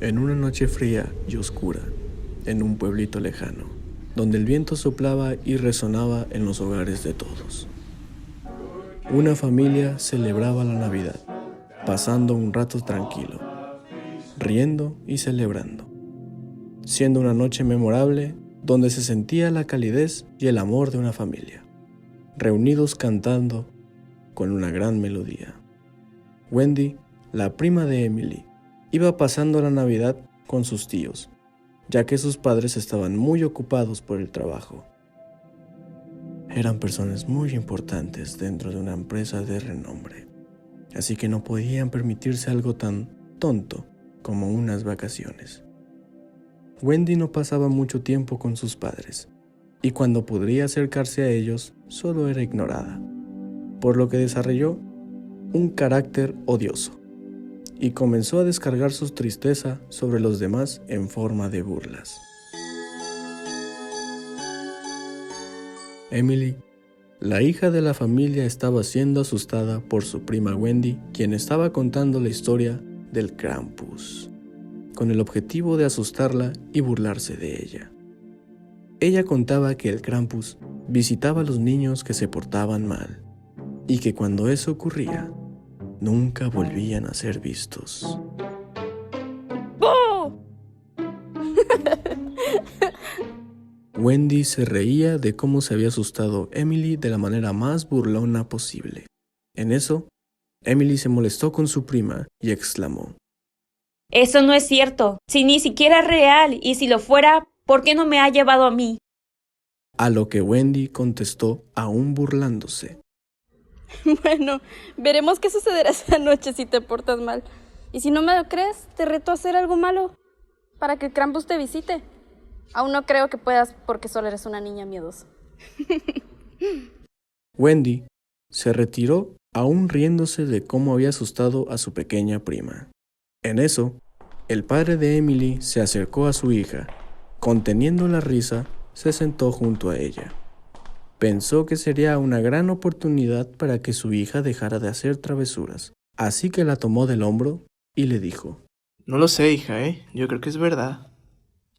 En una noche fría y oscura, en un pueblito lejano, donde el viento soplaba y resonaba en los hogares de todos, una familia celebraba la Navidad, pasando un rato tranquilo, riendo y celebrando, siendo una noche memorable donde se sentía la calidez y el amor de una familia, reunidos cantando con una gran melodía. Wendy, la prima de Emily, iba pasando la Navidad con sus tíos, ya que sus padres estaban muy ocupados por el trabajo. Eran personas muy importantes dentro de una empresa de renombre, así que no podían permitirse algo tan tonto como unas vacaciones. Wendy no pasaba mucho tiempo con sus padres, y cuando podría acercarse a ellos, solo era ignorada, por lo que desarrolló un carácter odioso, y comenzó a descargar su tristeza sobre los demás en forma de burlas. Emily, la hija de la familia, estaba siendo asustada por su prima Wendy, quien estaba contando la historia del Krampus, con el objetivo de asustarla y burlarse de ella. Ella contaba que el Krampus visitaba a los niños que se portaban mal, y que cuando eso ocurría, nunca volvían a ser vistos. ¡Oh! Wendy se reía de cómo se había asustado Emily de la manera más burlona posible. En eso, Emily se molestó con su prima y exclamó: Eso no es cierto. Si ni siquiera es real, y si lo fuera, ¿por qué no me ha llevado a mí? A lo que Wendy contestó aún burlándose: Bueno, veremos qué sucederá esa noche si te portas mal. Y si no me lo crees, te reto a hacer algo malo para que el Krampus te visite. Aún no creo que puedas porque solo eres una niña miedosa. Wendy se retiró aún riéndose de cómo había asustado a su pequeña prima. En eso, el padre de Emily se acercó a su hija. Conteniendo la risa, se sentó junto a ella. Pensó que sería una gran oportunidad para que su hija dejara de hacer travesuras, así que la tomó del hombro y le dijo: No lo sé, hija, yo creo que es verdad.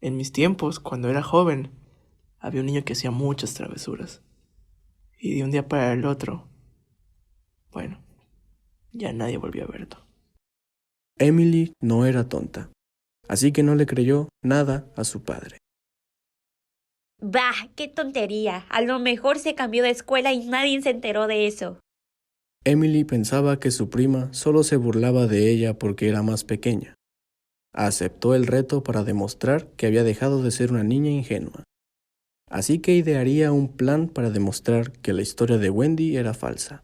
En mis tiempos, cuando era joven, había un niño que hacía muchas travesuras. Y de un día para el otro, bueno, ya nadie volvió a verlo. Emily no era tonta, así que no le creyó nada a su padre. Bah, qué tontería. A lo mejor se cambió de escuela y nadie se enteró de eso. Emily pensaba que su prima solo se burlaba de ella porque era más pequeña. Aceptó el reto para demostrar que había dejado de ser una niña ingenua. Así que idearía un plan para demostrar que la historia de Wendy era falsa,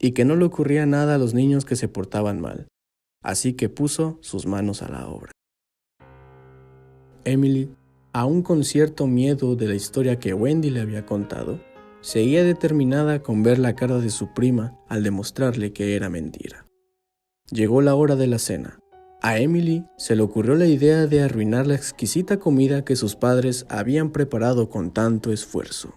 y que no le ocurría nada a los niños que se portaban mal. Así que puso sus manos a la obra. Emily, aún con cierto miedo de la historia que Wendy le había contado, seguía determinada con ver la cara de su prima al demostrarle que era mentira. Llegó la hora de la cena. A Emily se le ocurrió la idea de arruinar la exquisita comida que sus padres habían preparado con tanto esfuerzo.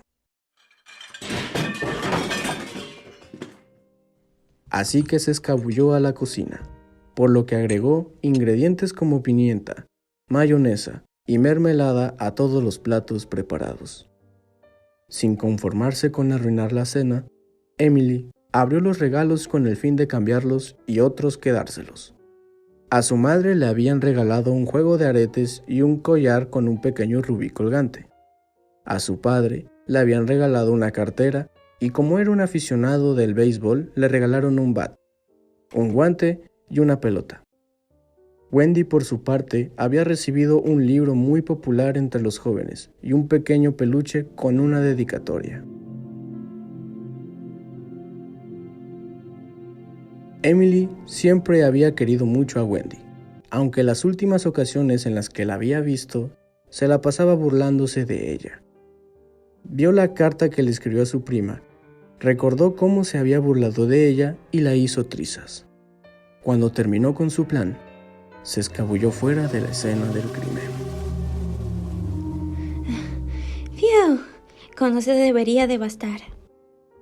Así que se escabulló a la cocina, por lo que agregó ingredientes como pimienta, mayonesa y mermelada a todos los platos preparados. Sin conformarse con arruinar la cena, Emily abrió los regalos con el fin de cambiarlos y otros quedárselos. A su madre le habían regalado un juego de aretes y un collar con un pequeño rubí colgante. A su padre le habían regalado una cartera y como era un aficionado del béisbol, le regalaron un bat, un guante y una pelota. Wendy, por su parte, había recibido un libro muy popular entre los jóvenes y un pequeño peluche con una dedicatoria. Emily siempre había querido mucho a Wendy, aunque las últimas ocasiones en las que la había visto, se la pasaba burlándose de ella. Vio la carta que le escribió a su prima, recordó cómo se había burlado de ella y la hizo trizas. Cuando terminó con su plan, se escabulló fuera de la escena del crimen. Fiu, con eso debería de bastar.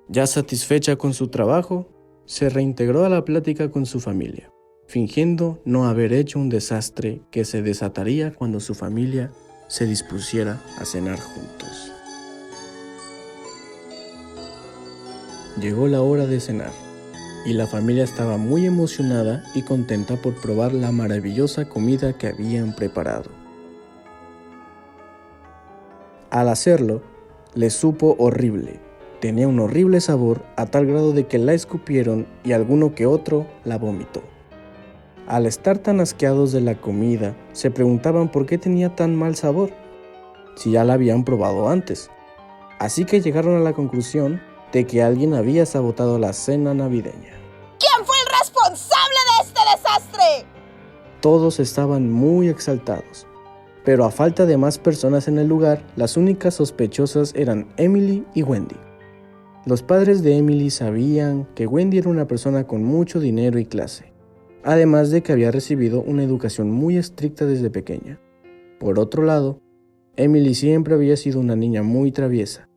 Ya satisfecha con su trabajo, se reintegró a la plática con su familia. fingiendo no haber hecho un desastre que se desataría cuando su familia se dispusiera a cenar juntos. Llegó la hora de cenar, y la familia estaba muy emocionada y contenta por probar la maravillosa comida que habían preparado. Al hacerlo, les supo horrible. Tenía un horrible sabor a tal grado de que la escupieron y alguno que otro la vomitó. Al estar tan asqueados de la comida, se preguntaban por qué tenía tan mal sabor, si ya la habían probado antes. Así que llegaron a la conclusión de que alguien había sabotado la cena navideña. ¿Quién fue el responsable de este desastre? Todos estaban muy exaltados, pero a falta de más personas en el lugar, las únicas sospechosas eran Emily y Wendy. Los padres de Emily sabían que Wendy era una persona con mucho dinero y clase, además de que había recibido una educación muy estricta desde pequeña. Por otro lado, Emily siempre había sido una niña muy traviesa,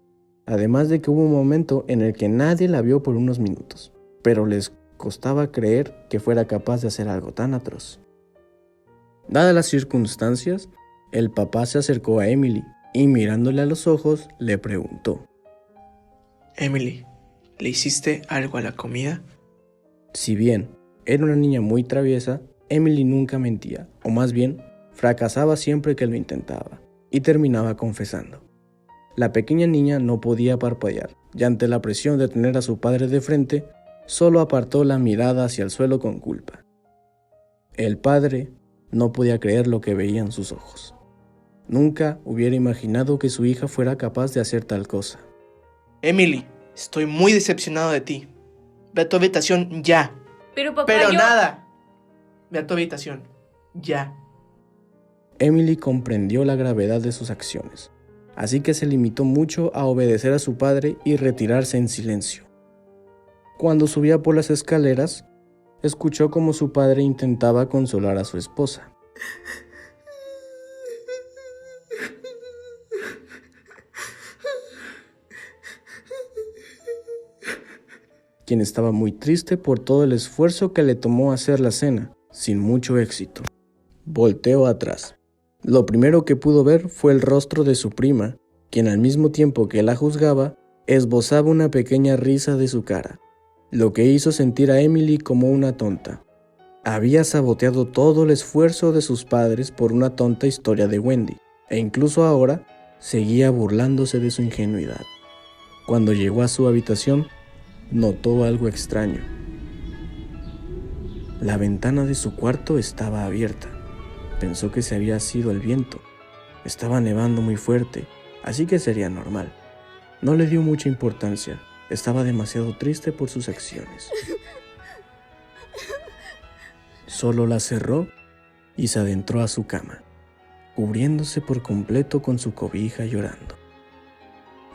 además de que hubo un momento en el que nadie la vio por unos minutos, pero les costaba creer que fuera capaz de hacer algo tan atroz. Dadas las circunstancias, el papá se acercó a Emily y mirándole a los ojos le preguntó: Emily, ¿le hiciste algo a la comida? Si bien era una niña muy traviesa, Emily nunca mentía, o más bien, fracasaba siempre que lo intentaba, y terminaba confesando. La pequeña niña no podía parpadear, y ante la presión de tener a su padre de frente, solo apartó la mirada hacia el suelo con culpa. El padre no podía creer lo que veía en sus ojos. Nunca hubiera imaginado que su hija fuera capaz de hacer tal cosa. Emily, estoy muy decepcionado de ti. Ve a tu habitación ya. Pero papá, Pero yo... nada. Ve a tu habitación ya. Emily comprendió la gravedad de sus acciones, así que se limitó mucho a obedecer a su padre y retirarse en silencio. Cuando subía por las escaleras, escuchó cómo su padre intentaba consolar a su esposa. Quien estaba muy triste por todo el esfuerzo que le tomó hacer la cena, sin mucho éxito. Volteó atrás. Lo primero que pudo ver fue el rostro de su prima, quien al mismo tiempo que la juzgaba, esbozaba una pequeña risa de su cara, lo que hizo sentir a Emily como una tonta. Había saboteado todo el esfuerzo de sus padres por una tonta historia de Wendy, e incluso ahora seguía burlándose de su ingenuidad. Cuando llegó a su habitación, notó algo extraño. La ventana de su cuarto estaba abierta. Pensó que se había sido el viento. Estaba nevando muy fuerte, así que sería normal. No le dio mucha importancia. Estaba demasiado triste por sus acciones. Solo la cerró y se adentró a su cama, cubriéndose por completo con su cobija llorando.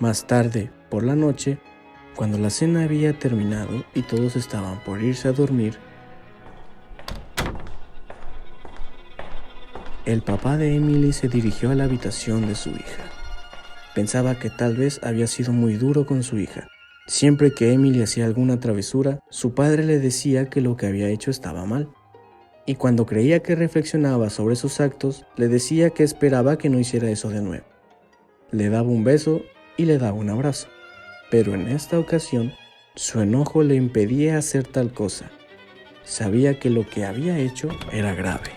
Más tarde, por la noche, cuando la cena había terminado y todos estaban por irse a dormir, el papá de Emily se dirigió a la habitación de su hija. Pensaba que tal vez había sido muy duro con su hija. Siempre que Emily hacía alguna travesura, su padre le decía que lo que había hecho estaba mal. Y cuando creía que reflexionaba sobre sus actos, le decía que esperaba que no hiciera eso de nuevo. Le daba un beso y le daba un abrazo. Pero en esta ocasión, su enojo le impedía hacer tal cosa. Sabía que lo que había hecho era grave.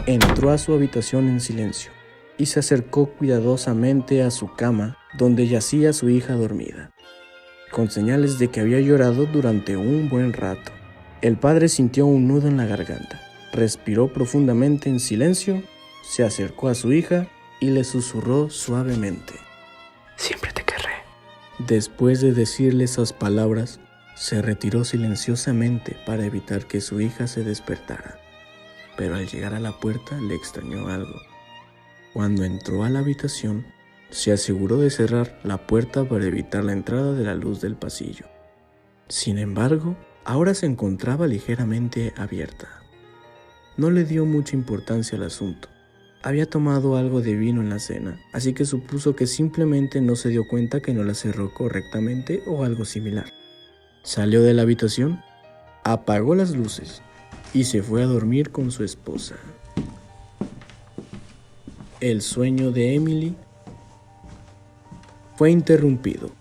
Entró a su habitación en silencio y se acercó cuidadosamente a su cama donde yacía su hija dormida, con señales de que había llorado durante un buen rato. El padre sintió un nudo en la garganta, respiró profundamente en silencio, se acercó a su hija y le susurró suavemente: Siempre te querré. Después de decirle esas palabras, se retiró silenciosamente para evitar que su hija se despertara. Pero al llegar a la puerta le extrañó algo. Cuando entró a la habitación, se aseguró de cerrar la puerta para evitar la entrada de la luz del pasillo. Sin embargo, ahora se encontraba ligeramente abierta. No le dio mucha importancia al asunto. Había tomado algo de vino en la cena, así que supuso que simplemente no se dio cuenta que no la cerró correctamente o algo similar. Salió de la habitación Apagó las luces y se fue a dormir con su esposa. El sueño de Emily fue interrumpido.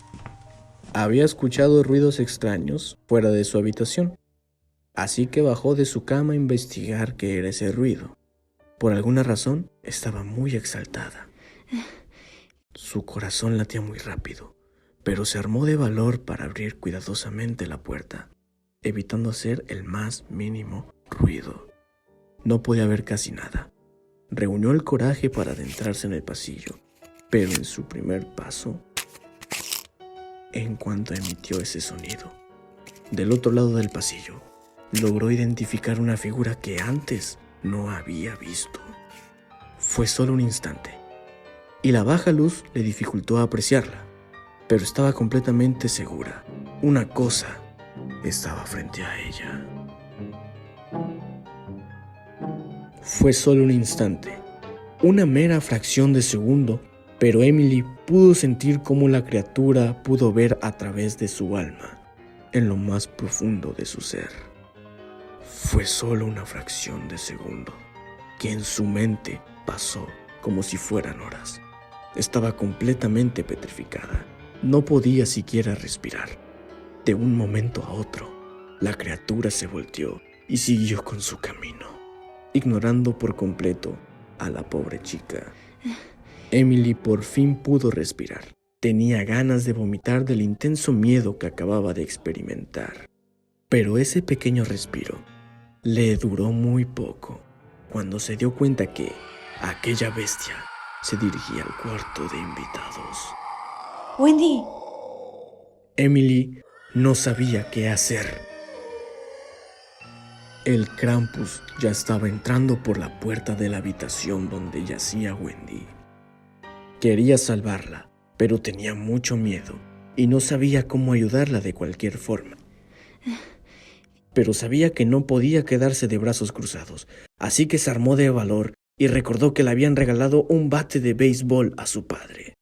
Había escuchado ruidos extraños fuera de su habitación, así que bajó de su cama a investigar qué era ese ruido. Por alguna razón, estaba muy exaltada. Su corazón latía muy rápido, pero se armó de valor para abrir cuidadosamente la puerta, evitando hacer el más mínimo ruido. No podía ver casi nada. Reunió el coraje para adentrarse en el pasillo, pero en su primer paso, en cuanto emitió ese sonido, del otro lado del pasillo, logró identificar una figura que antes no había visto. Fue solo un instante, y la baja luz le dificultó apreciarla, pero estaba completamente segura. Una cosa estaba frente a ella. Fue solo un instante, una mera fracción de segundo, pero Emily pudo sentir cómo la criatura pudo ver a través de su alma, en lo más profundo de su ser. Fue solo una fracción de segundo, que en su mente pasó como si fueran horas. Estaba completamente petrificada, no podía siquiera respirar. De un momento a otro, la criatura se volteó y siguió con su camino, ignorando por completo a la pobre chica. Emily por fin pudo respirar. Tenía ganas de vomitar del intenso miedo que acababa de experimentar. Pero ese pequeño respiro le duró muy poco, cuando se dio cuenta que aquella bestia se dirigía al cuarto de invitados. Wendy. Emily no sabía qué hacer. El Krampus ya estaba entrando por la puerta de la habitación donde yacía Wendy. Quería salvarla, pero tenía mucho miedo y no sabía cómo ayudarla de cualquier forma. Pero sabía que no podía quedarse de brazos cruzados, así que se armó de valor y recordó que le habían regalado un bate de béisbol a su padre.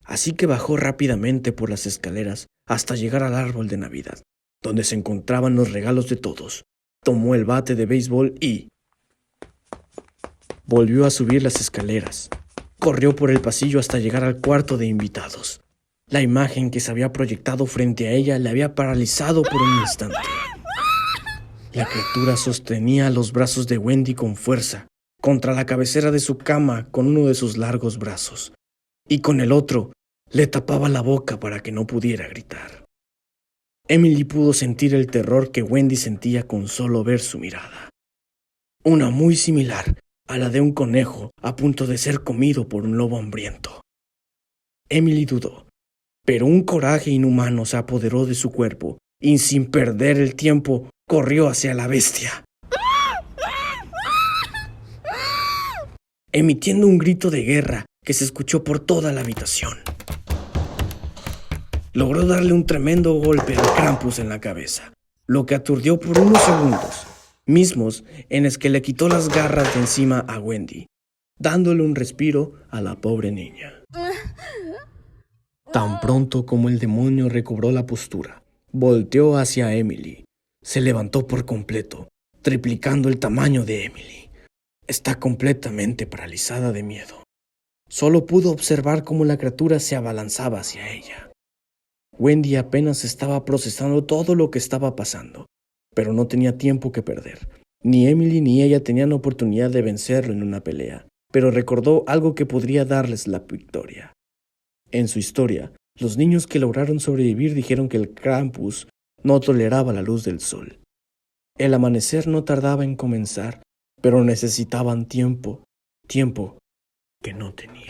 Así que bajó rápidamente por las escaleras hasta llegar al árbol de Navidad, donde se encontraban los regalos de todos. Tomó el bate de béisbol y volvió a subir las escaleras. Corrió por el pasillo hasta llegar al cuarto de invitados. La imagen que se había proyectado frente a ella le había paralizado por un instante. La criatura sostenía los brazos de Wendy con fuerza contra la cabecera de su cama con uno de sus largos brazos, y con el otro le tapaba la boca para que no pudiera gritar. Emily pudo sentir el terror que Wendy sentía con solo ver su mirada. Una muy similar a la de un conejo a punto de ser comido por un lobo hambriento. Emily dudó, pero un coraje inhumano se apoderó de su cuerpo y sin perder el tiempo corrió hacia la bestia, emitiendo un grito de guerra que se escuchó por toda la habitación. Logró darle un tremendo golpe al Krampus en la cabeza, lo que aturdió por unos segundos, mismos en los que le quitó las garras de encima a Wendy, dándole un respiro a la pobre niña. Tan pronto como el demonio recobró la postura, volteó hacia Emily. Se levantó por completo, triplicando el tamaño de Emily. Está completamente paralizada de miedo. Solo pudo observar cómo la criatura se abalanzaba hacia ella. Wendy apenas estaba procesando todo lo que estaba pasando, pero no tenía tiempo que perder. Ni Emily ni ella tenían oportunidad de vencerlo en una pelea, pero recordó algo que podría darles la victoria. En su historia, los niños que lograron sobrevivir dijeron que el Krampus no toleraba la luz del sol. El amanecer no tardaba en comenzar, pero necesitaban tiempo que no tenían.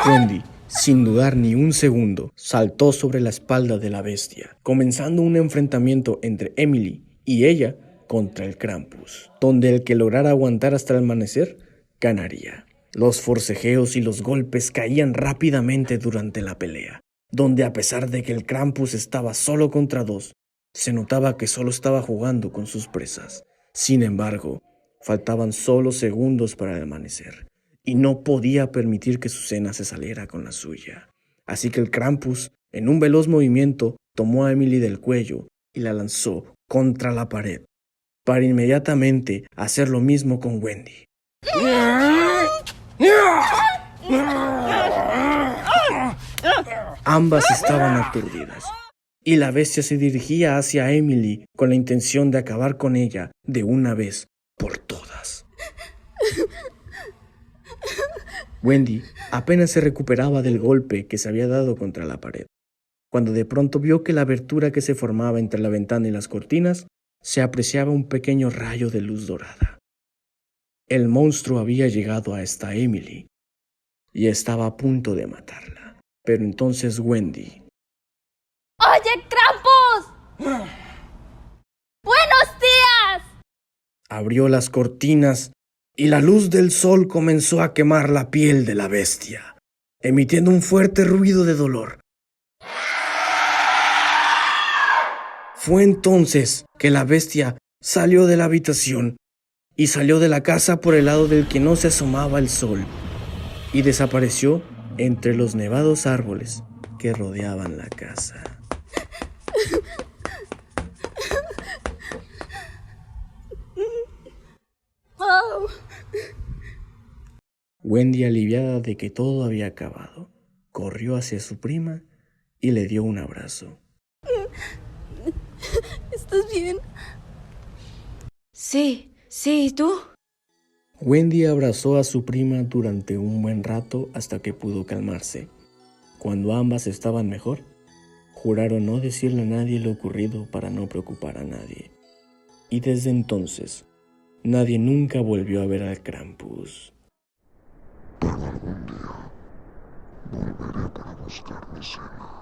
Wendy, sin dudar ni un segundo, saltó sobre la espalda de la bestia, comenzando un enfrentamiento entre Emily y ella contra el Krampus, donde el que lograra aguantar hasta el amanecer ganaría. Los forcejeos y los golpes caían rápidamente durante la pelea, donde a pesar de que el Krampus estaba solo contra dos, se notaba que solo estaba jugando con sus presas. Sin embargo, faltaban solo segundos para el amanecer, y no podía permitir que su cena se saliera con la suya. Así que el Krampus, en un veloz movimiento, tomó a Emily del cuello y la lanzó contra la pared, para inmediatamente hacer lo mismo con Wendy. Ambas estaban aturdidas, y la bestia se dirigía hacia Emily con la intención de acabar con ella de una vez por todas. Wendy apenas se recuperaba del golpe que se había dado contra la pared, cuando de pronto vio que la abertura que se formaba entre la ventana y las cortinas se apreciaba un pequeño rayo de luz dorada. El monstruo había llegado hasta Emily y estaba a punto de matarla. Pero entonces Wendy... ¡Oye, Krampus! ¡Buenos días! abrió las cortinas y la luz del sol comenzó a quemar la piel de la bestia, emitiendo un fuerte ruido de dolor. Fue entonces que la bestia salió de la habitación y salió de la casa por el lado del que no se asomaba el sol y desapareció entre los nevados árboles que rodeaban la casa. Oh. Wendy, aliviada de que todo había acabado, corrió hacia su prima y le dio un abrazo. ¿Estás bien? Sí, ¿y tú? Wendy abrazó a su prima durante un buen rato hasta que pudo calmarse. Cuando ambas estaban mejor, juraron no decirle a nadie lo ocurrido para no preocupar a nadie. Y desde entonces, nadie nunca volvió a ver al Krampus. Pero algún día volveré para buscar mi cena.